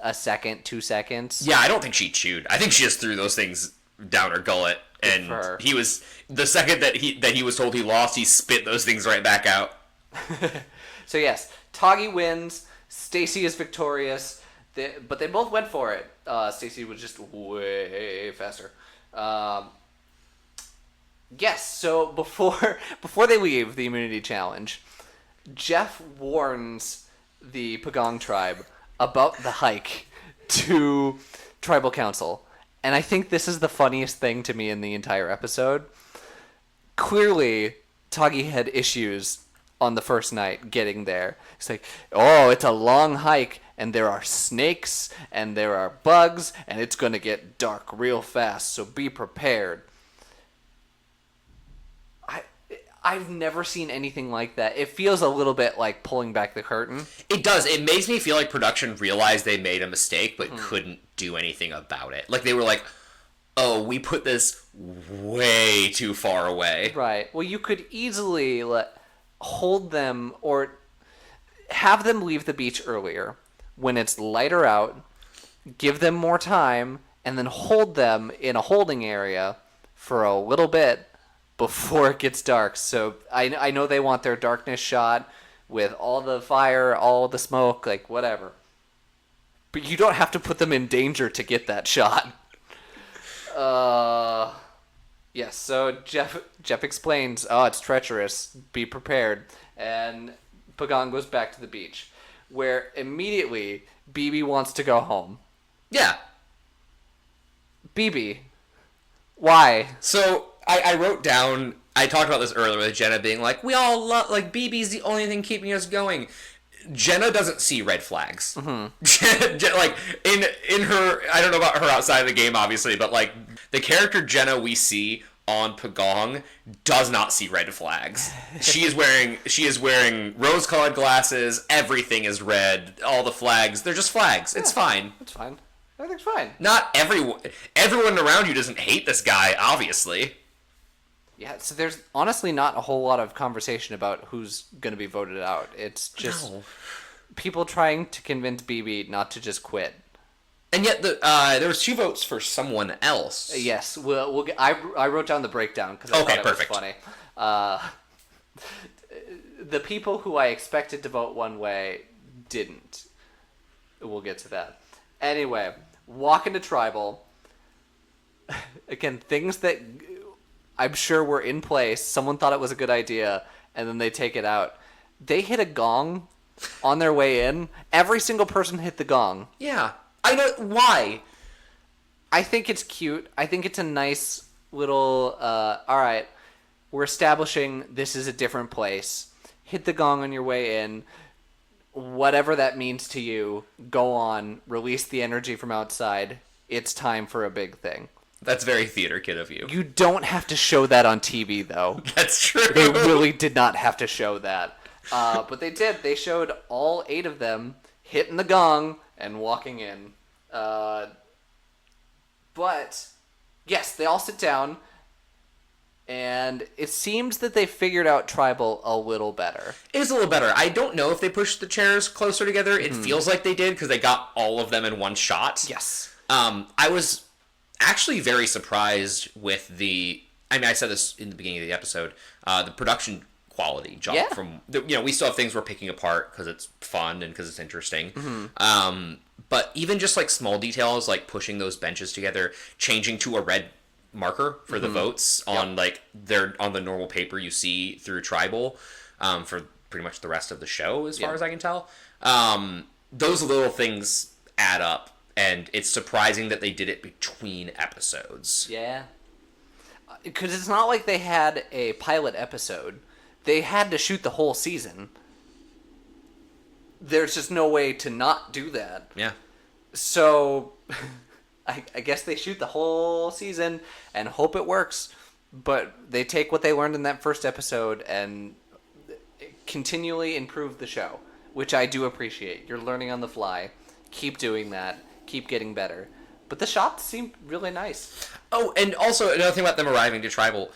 a second, 2 seconds. Yeah, I don't think she chewed. I think she just threw those things down her gullet, and he was the second that he was told he lost, he spit those things right back out. So yes, Toggy wins. Stacy is victorious, but they both went for it. Stacy was just way faster. Yes, so before they leave the immunity challenge, Jeff warns the Pagong tribe about the hike to tribal council. And I think this is the funniest thing to me in the entire episode. Clearly, Toggy had issues on the first night getting there. It's like, oh, it's a long hike, and there are snakes, and there are bugs, and it's going to get dark real fast, so be prepared. I've never seen anything like that. It feels a little bit like pulling back the curtain. It does. It makes me feel like production realized they made a mistake but couldn't do anything about it. Like, they were like, oh, we put this way too far away. Right. Well, you could easily hold them, or have them leave the beach earlier when it's lighter out, give them more time, and then hold them in a holding area for a little bit before it gets dark. So I know they want their darkness shot with all the fire, all the smoke, like whatever. But you don't have to put them in danger to get that shot. Yes, so Jeff explains, oh, it's treacherous, be prepared. And Pagan goes back to the beach, where immediately BB wants to go home. Yeah. BB, why? So I wrote down, I talked about this earlier with Jenna being like, we all love, like, BB's the only thing keeping us going. Jenna doesn't see red flags. Jenna, like, in her, I don't know about her outside of the game, obviously, but, like, the character Jenna we see on Pagong does not see red flags. She is wearing rose-colored glasses, everything is red, all the flags, they're just flags. It's fine. It's fine. Everything's fine. Not everyone around you doesn't hate this guy, obviously. Yeah, so there's honestly not a whole lot of conversation about who's going to be voted out. It's just people trying to convince BB not to just quit. And yet there was 2 votes for someone else. Yes, I wrote down the breakdown because I thought it was funny. The people who I expected to vote one way didn't. We'll get to that. Anyway, walk into Tribal. Again, things that I'm sure were in place. Someone thought it was a good idea, and then they take it out. They hit a gong on their way in. Every single person hit the gong. Yeah. I know. Why? I think it's cute. I think it's a nice little, all right, we're establishing this is a different place. Hit the gong on your way in. Whatever that means to you, go on, release the energy from outside. It's time for a big thing. That's very theater kid of you. You don't have to show that on TV, though. That's true. They really did not have to show that. But they did. They showed all 8 of them hitting the gong and walking in. But, yes, they all sit down. And it seems that they figured out Tribal a little better. It is a little better. I don't know if they pushed the chairs closer together. It feels like they did because they got all of them in one shot. Yes. I was actually very surprised with I said this in the beginning of the episode, the production quality jump from, we still have things we're picking apart because it's fun and because it's interesting. But even just like small details, like pushing those benches together, changing to a red marker for the votes on on the normal paper you see through Tribal, for pretty much the rest of the show, as far as I can tell. Those little things add up. And it's surprising that they did it between episodes. Yeah. Because it's not like they had a pilot episode. They had to shoot the whole season. There's just no way to not do that. Yeah. So, I guess they shoot the whole season and hope it works. But they take what they learned in that first episode and continually improve the show, which I do appreciate. You're learning on the fly. Keep doing that. Keep getting better. But the shots seem really nice. Oh, and also another thing about them arriving to Tribal.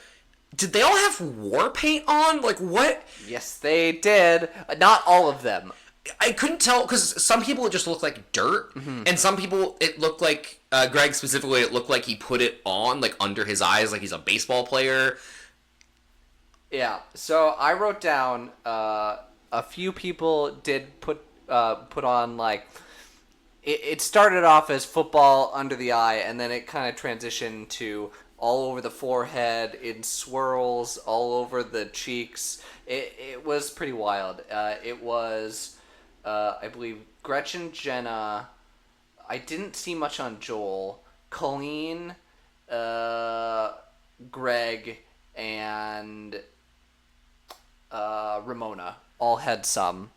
Did they all have war paint on? Like, what? Yes, they did. Not all of them. I couldn't tell, because some people it just looked like dirt, and some people it looked like, Greg specifically, it looked like he put it on, like, under his eyes, like he's a baseball player. Yeah, so I wrote down a few people did put on, like, it started off as football under the eye, and then it kind of transitioned to all over the forehead, in swirls, all over the cheeks. It was pretty wild. It was, I believe, Gretchen, Jenna. I didn't see much on Joel. Colleen, Greg, and Ramona all had some,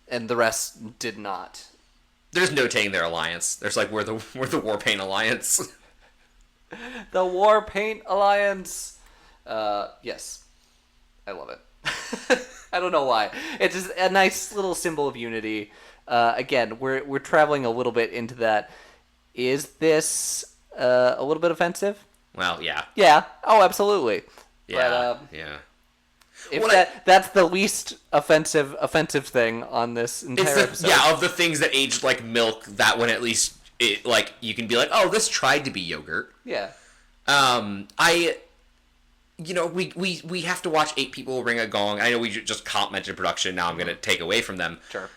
and the rest did not. There's no taking their alliance. There's like, we're the Warpaint Alliance. The Warpaint Alliance. Yes. I love it. I don't know why. It's just a nice little symbol of unity. Again, we're traveling a little bit into that. Is this a little bit offensive? Well, yeah. Yeah. Oh, absolutely. Yeah. But, yeah. If that's the least offensive thing on this entire episode. Yeah, of the things that aged like milk, that one at least, like, you can be like, oh, this tried to be yogurt. Yeah. We have to watch 8 people ring a gong. I know we just complimented production. Now I'm going to take away from them. Sure.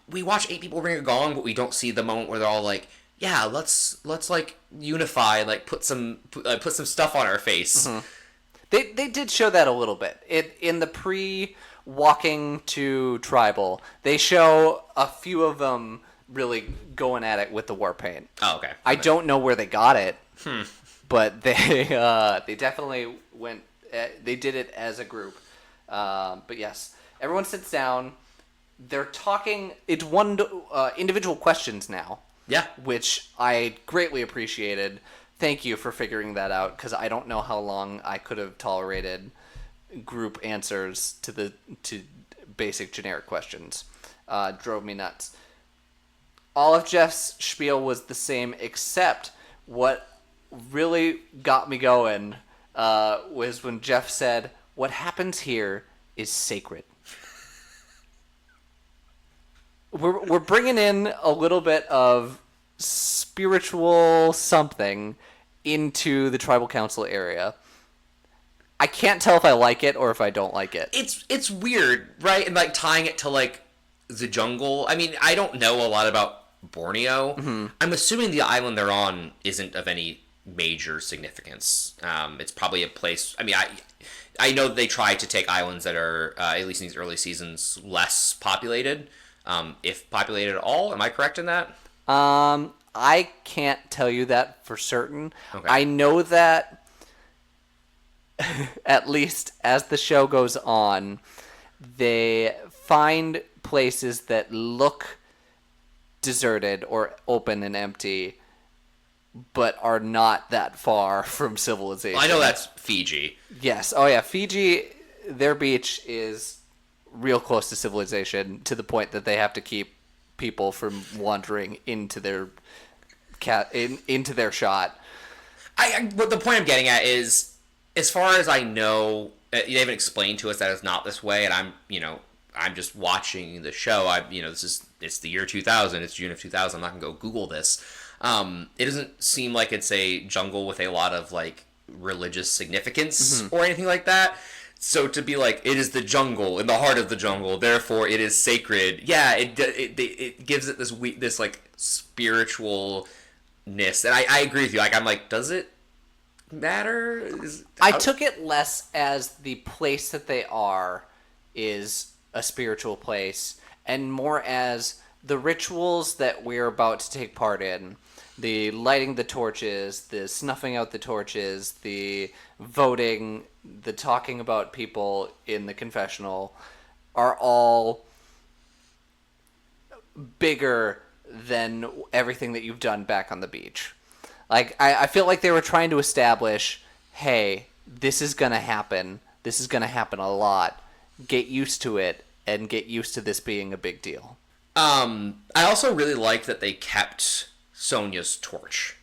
We watch 8 people ring a gong, but we don't see the moment where they're all like, yeah, let's like unify, like put some stuff on our face. Mm-hmm. They did show that a little bit. In the pre-walking to tribal, they show a few of them really going at it with the war paint. Oh, okay. I don't know where they got it, but they definitely went. They did it as a group. But yes, everyone sits down. They're talking. It's one individual questions now. Yeah. Which I greatly appreciated. Thank you for figuring that out, because I don't know how long I could have tolerated group answers to basic generic questions. Drove me nuts. All of Jeff's spiel was the same, except what really got me going was when Jeff said, "What happens here is sacred." We're bringing in a little bit of spiritual something into the tribal council area. I can't tell if I like it or if I don't like it. It's weird, right? And like tying it to like the jungle. I mean, I don't know a lot about Borneo. Mm-hmm. I'm assuming the island they're on isn't of any major significance. It's probably a place. I mean, I know they try to take islands that are at least in these early seasons less populated, if populated at all. Am I correct in that? I can't tell you that for certain. Okay. I know that at least as the show goes on, they find places that look deserted or open and empty, but are not that far from civilization. I know that's Fiji. Yes. Oh, yeah. Fiji, their beach is real close to civilization, to the point that they have to keep people from wandering into their into their shot. But the point I'm getting at is, as far as I know, they haven't explained to us that it's not this way, and I'm just watching the show. It's the year 2000. It's June of 2000. I'm not gonna go Google this. It doesn't seem like it's a jungle with a lot of like religious significance or anything like that. So to be like, it is the jungle, in the heart of the jungle, therefore it is sacred. Yeah, it gives it this like spiritualness, and I agree with you. Like, I'm like, does it matter? I took it less as the place that they are is a spiritual place, and more as the rituals that we're about to take part in. The lighting the torches, the snuffing out the torches, the voting, the talking about people in the confessional are all bigger than everything that you've done back on the beach. Like, I feel like they were trying to establish, hey, this is going to happen. This is going to happen a lot. Get used to it, and get used to this being a big deal. I also really liked that they kept Sonya's torch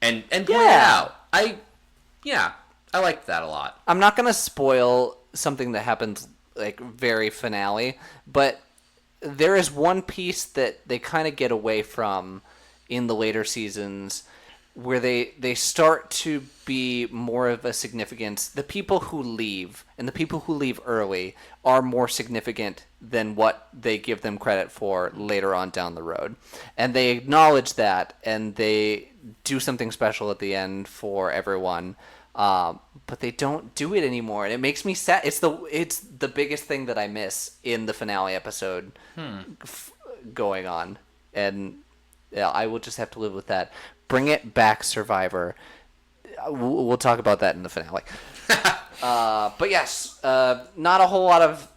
and put it out. I liked that a lot. I'm not gonna spoil something that happens like very finale, but there is one piece that they kind of get away from in the later seasons, where they start to be more of a significance. The people who leave, and the people who leave early, are more significant than what they give them credit for later on down the road. And they acknowledge that, and they do something special at the end for everyone. But they don't do it anymore, and it makes me sad. It's the biggest thing that I miss in the finale episode going on. And yeah, I will just have to live with that. Bring it back, Survivor. We'll talk about that in the finale. But yes, not a whole lot of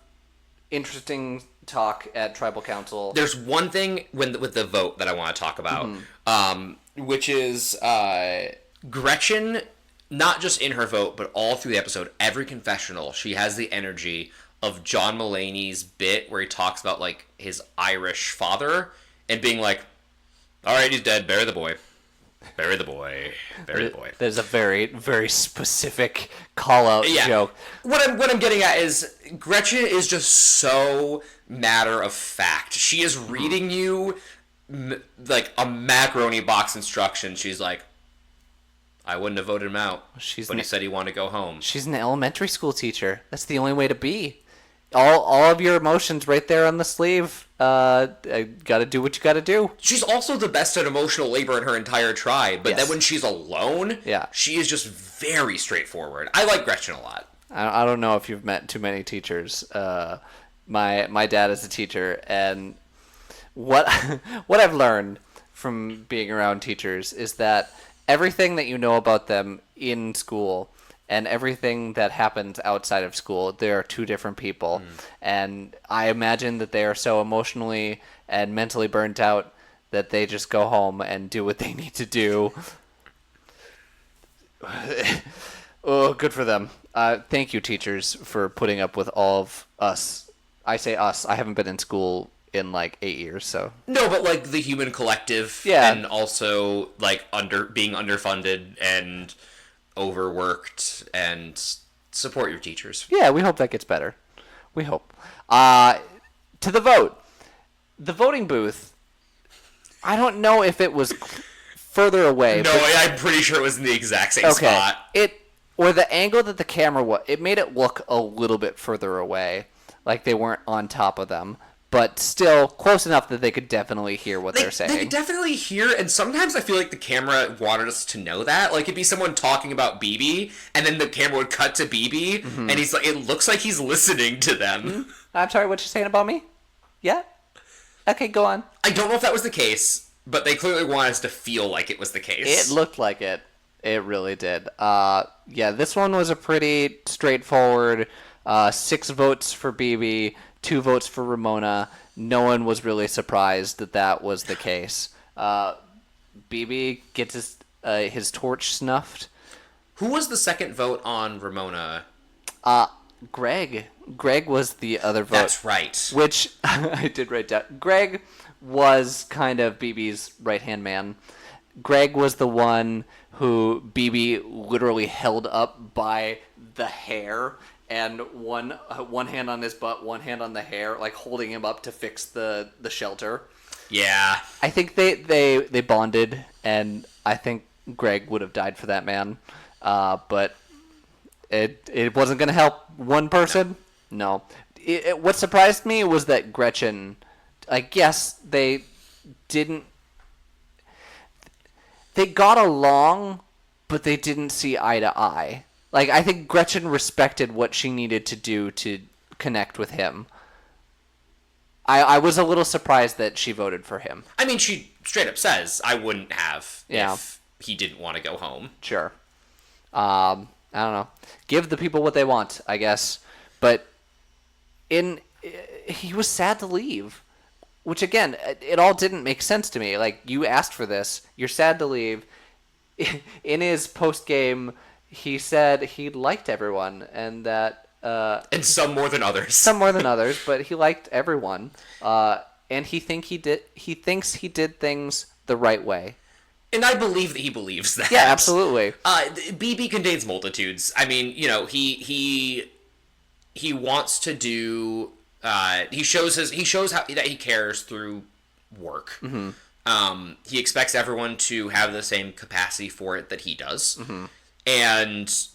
interesting talk at Tribal Council. There's one thing with the vote that I want to talk about, which is Gretchen, not just in her vote, but all through the episode, every confessional, she has the energy of John Mulaney's bit where he talks about like his Irish father and being like, all right, he's dead, bury the boy. Bury the boy. Bury the boy. There's a very, very specific call-out joke. What I'm getting at is Gretchen is just so matter of fact. She is reading you like a macaroni box instruction. She's like, I wouldn't have voted him out, but he said he wanted to go home. She's an elementary school teacher. That's the only way to be. All of your emotions right there on the sleeve. Gotta do what you gotta do. She's also the best at emotional labor in her entire tribe, but then when she's alone, she is just very straightforward. I like Gretchen a lot. I don't know if you've met too many teachers. My dad is a teacher, and what what I've learned from being around teachers is that everything that you know about them in school and everything that happens outside of school, there are two different people. And I imagine that they are so emotionally and mentally burnt out that they just go home and do what they need to do. Oh, good for them. Thank you, teachers, for putting up with all of us. I say us. I haven't been in school in like 8 years, so. No, but like the human collective, and also like being underfunded and overworked, and support your teachers. Yeah, we hope that gets better. We hope. To the vote. The voting booth, I don't know if it was further away. No, I'm pretty sure it was in the exact same spot. Or the angle that the camera was, it made it look a little bit further away, like they weren't on top of them. But still close enough that they could definitely hear what they're saying. They could definitely hear, and sometimes I feel like the camera wanted us to know that. Like, it'd be someone talking about BB, and then the camera would cut to BB, and he's like, it looks like he's listening to them. I'm sorry, what you're saying about me? Yeah? Okay, go on. I don't know if that was the case, but they clearly want us to feel like it was the case. It looked like it. It really did. Yeah, this one was a pretty straightforward 6 votes for BB, 2 votes for Ramona. No one was really surprised that that was the case. BB gets his torch snuffed. Who was the second vote on Ramona? Greg. Greg was the other vote. That's right. Which I did write down. Greg was kind of BB's right-hand man. Greg was the one who BB literally held up by the hair, and one hand on his butt, one hand on the hair, like holding him up to fix the shelter. Yeah. I think they bonded, and I think Greg would have died for that man. But it wasn't going to help one person. No. What surprised me was that Gretchen, like, yes, they didn't. They got along, but they didn't see eye to eye. Like, I think Gretchen respected what she needed to do to connect with him. I was a little surprised that she voted for him. I mean, she straight up says, I wouldn't have if he didn't want to go home. Sure. I don't know. Give the people what they want, I guess. But he was sad to leave. Which, again, it all didn't make sense to me. Like, you asked for this. You're sad to leave. In his post-game, he said he liked everyone and that... and some more than others. Some more than others, but he liked everyone. And he thinks he did things the right way. And I believe that he believes that. Yeah, absolutely. BB contains multitudes. I mean, you know, he wants to do... he shows how that he cares through work. Mm-hmm. He expects everyone to have the same capacity for it that he does, and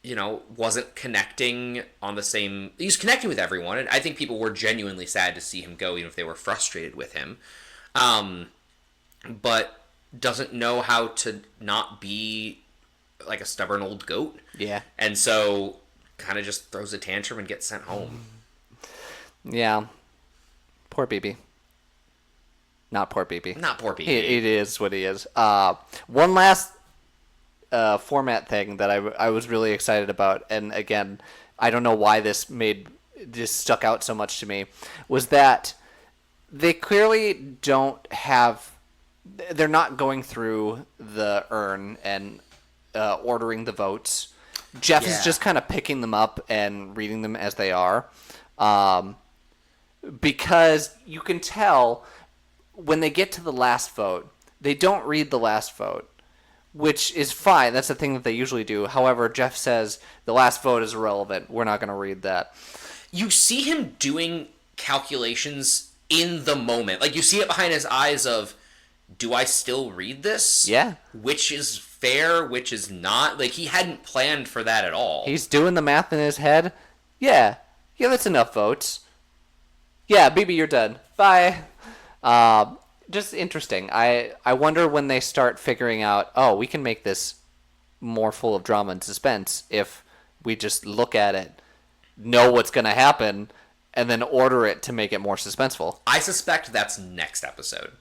you know, wasn't connecting on the same. He's connecting with everyone, and I think people were genuinely sad to see him go, even if they were frustrated with him. But doesn't know how to not be like a stubborn old goat. Yeah, and so kind of just throws a tantrum and gets sent home. Yeah. Poor BB. Not poor BB. Not poor BB. It is what he is. One last format thing that I was really excited about, and again, I don't know why this stuck out so much to me, was that they clearly don't have... They're not going through the urn and ordering the votes. Jeff is just kind of picking them up and reading them as they are. Because you can tell when they get to the last vote, They don't read the last vote, which is fine. That's the thing that they usually do. However, Jeff says the last vote is irrelevant. We're not going to read that. You see him doing calculations in the moment. Like, you see it behind his eyes of, do I still read this? Yeah. Which is fair, which is not. Like, he hadn't planned for that at all. He's doing the math in his head. Yeah, that's enough votes. Yeah, BB, you're done. Bye. Just interesting. I wonder when they start figuring out, oh, we can make this more full of drama and suspense if we just look at it, know what's going to happen, and then order it to make it more suspenseful. I suspect that's next episode.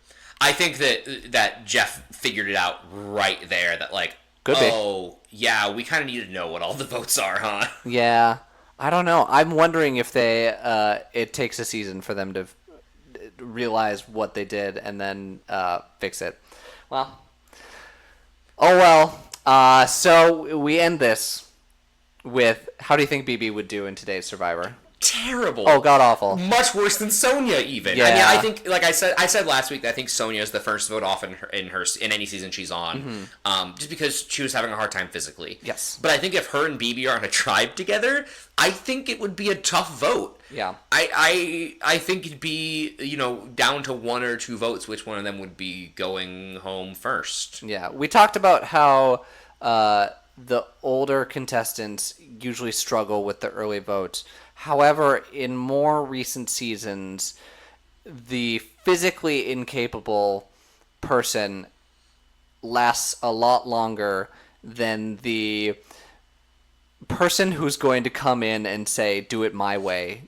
I think that Jeff figured it out right there. That like, Could be. Oh, yeah, we kind of need to know what all the votes are, huh? Yeah, I don't know. I'm wondering if it takes a season for them to realize what they did and then fix it. Well, oh well. So we end this with, how do you think BB would do in today's Survivor? Terrible. Oh, god awful. Much worse than Sonya, even. Yeah. I mean, I think, like I said last week, that I think Sonya is the first vote off in any season she's on, just because she was having a hard time physically. Yes. But I think if her and BB are on a tribe together, I think it would be a tough vote. Yeah. I think it'd be, down to 1 or 2 votes, which one of them would be going home first. Yeah. We talked about how the older contestants usually struggle with the early votes. However, in more recent seasons, the physically incapable person lasts a lot longer than the person who's going to come in and say, do it my way,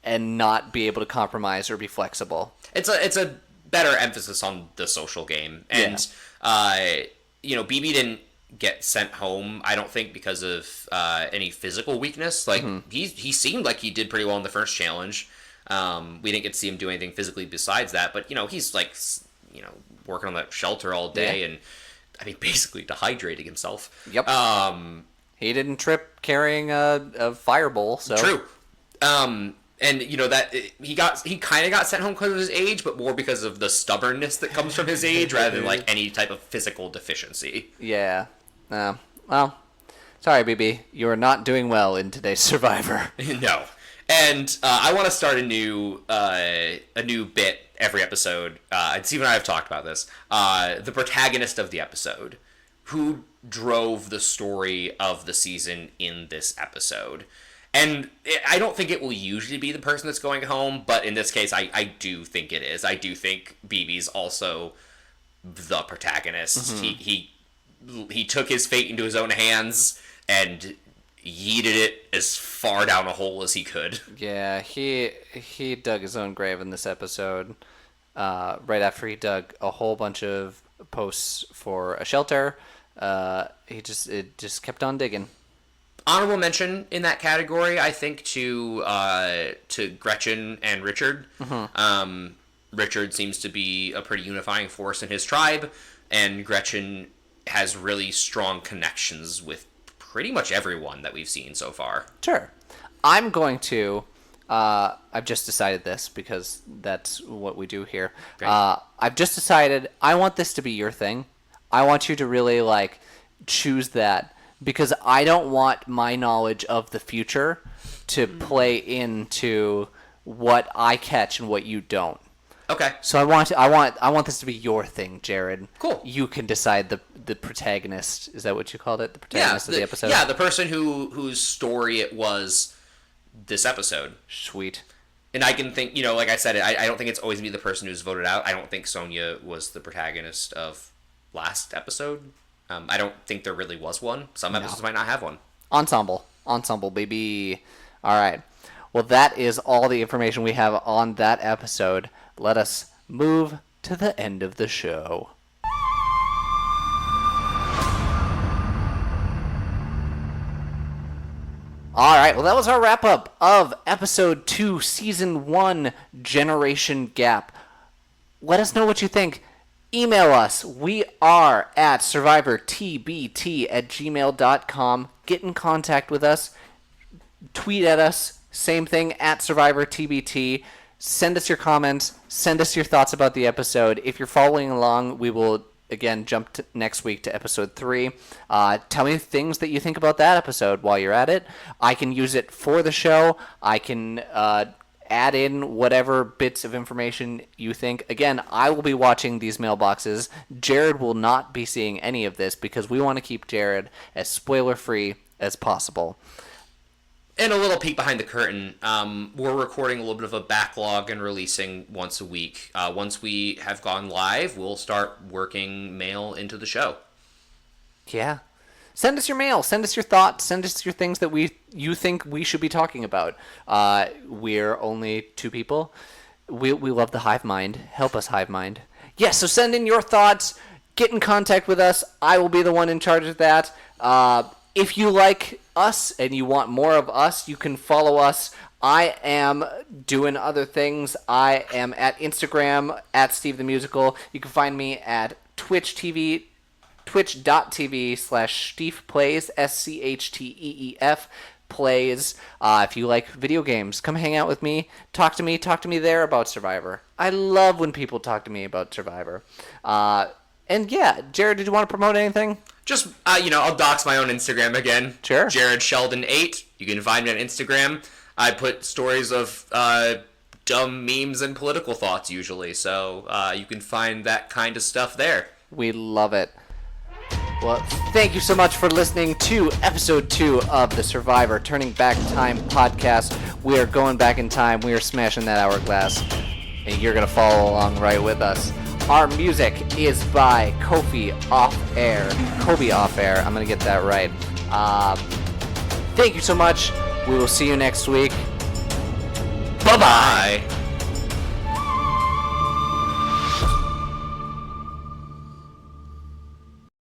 and not be able to compromise or be flexible. It's a better emphasis on the social game. And, BB didn't get sent home, I don't think, because of any physical weakness. Like, he seemed like he did pretty well in the first challenge. We didn't get to see him do anything physically besides that, but he's like, working on that shelter all day, and I mean, basically dehydrating himself. Yep. He didn't trip carrying a fireball, so true. And that he kind of got sent home because of his age, but more because of the stubbornness that comes from his age, rather than like any type of physical deficiency. Yeah. Well, sorry, BB. You are not doing well in today's Survivor. No. And I want to start a new bit every episode. And Steve and I have talked about this. The protagonist of the episode, who drove the story of the season in this episode. And I don't think it will usually be the person that's going home, but in this case, I do think it is. I do think BB's also the protagonist. He took his fate into his own hands and yeeted it as far down a hole as he could. Yeah, he dug his own grave in this episode. Right after he dug a whole bunch of posts for a shelter, it just kept on digging. Honorable mention in that category, I think, to Gretchen and Richard. Richard seems to be a pretty unifying force in his tribe, and Gretchen has really strong connections with pretty much everyone that we've seen so far. Sure. I'm going to... I've just decided this because that's what we do here. I've just decided I want this to be your thing. I want you to really, choose that, because I don't want my knowledge of the future to play into what I catch and what you don't. Okay. So I want this to be your thing, Jared. Cool. You can decide the protagonist. Is that what you called it? The protagonist of the episode? Yeah, the person whose story it was this episode. Sweet. And I can think, like I said, I don't think it's always going to be the person who's voted out. I don't think Sonya was the protagonist of last episode. I don't think there really was one. Some episodes might not have one. Ensemble, baby. All right. Well, that is all the information we have on that episode. Let us move to the end of the show. All right, well, that was our wrap-up of Episode 2, Season 1, Generation Gap. Let us know what you think. Email us. We are at survivortbt@gmail.com. Get in contact with us. Tweet at us. Same thing, at survivortbt. Send us your comments. Send us your thoughts about the episode. If you're following along, we will again jump to next week to episode 3. Tell me things that you think about that episode while you're at it. I can use it for the show. I can add in whatever bits of information you think. Again, I will be watching these mailboxes. Jared will not be seeing any of this because we want to keep Jared as spoiler free as possible. And a little peek behind the curtain, we're recording a little bit of a backlog and releasing once a week. Once we have gone live, we'll start working mail into the show. Yeah. Send us your mail. Send us your thoughts. Send us your things that you think we should be talking about. We're only 2 people. We love the hive mind. Help us, hive mind. Yeah, so send in your thoughts. Get in contact with us. I will be the one in charge of that. If you like us and you want more of us, you can follow us. I am doing other things. I am at Instagram, at Steve the Musical. You can find me at twitch.tv/SteefPlays, SCHTEEF plays. If you like video games, come hang out with me. Talk to me there about Survivor. I love when people talk to me about Survivor. And yeah, Jared, did you want to promote anything? Just, I'll dox my own Instagram again. Sure. Jared Sheldon 8. You can find me on Instagram. I put stories of dumb memes and political thoughts usually, so you can find that kind of stuff there. We love it. Well, thank you so much for listening to episode 2 of the Survivor Turning Back Time podcast. We are going back in time. We are smashing that hourglass, and you're going to follow along right with us. Our music is by Kobe Off Air. I'm going to get that right. Thank you so much. We will see you next week. Bye-bye.